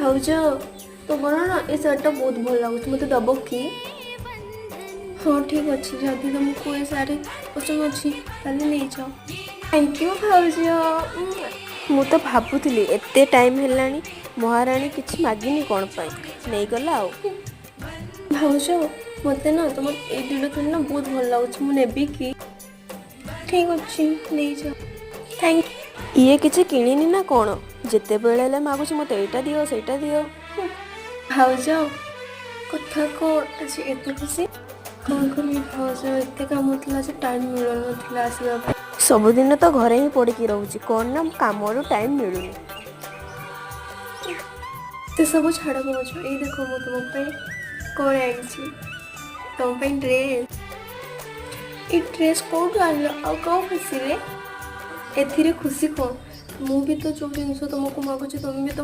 भाउज तुमर ना ये शार्टा बहुत भल लगुच मत दब कि हाँ ठीक अच्छे जदि तुमको ये शाढ़ी पसंद अच्छी ताले नहीं जाओ थैंक यू भाउज मु तो भाबुली एते टाइम हेलानी महाराणी किछि मागिनी कौन पाई नहीं गला आउ भाउज मते ना तुम ए दुटा खेल ना बहुत भल लगुच मु नेबी कि ठीक अच्छे नहीं जाओ थैंक ये किछि किणीनी ना कौन जिते बेले हेले मागुछि मते एटा दियो सेटा दियो भाउज कथा को आज एते खुशी कौन करी भाउज एते काम होतला जे टाइम मिल नथला आसीबा सबुदिन तो घरे ही पड़ी रोचे कौन ना कम टाइम मिलूनी तो सब छाड़ भाज ये देख मु तुम कौन आई तुम ड्रेस ये ड्रेस कौट आन कौन खुशी रे एथिरे खुशी कौन मु भी तो जो जिन तुमको मागुची तुम भी तो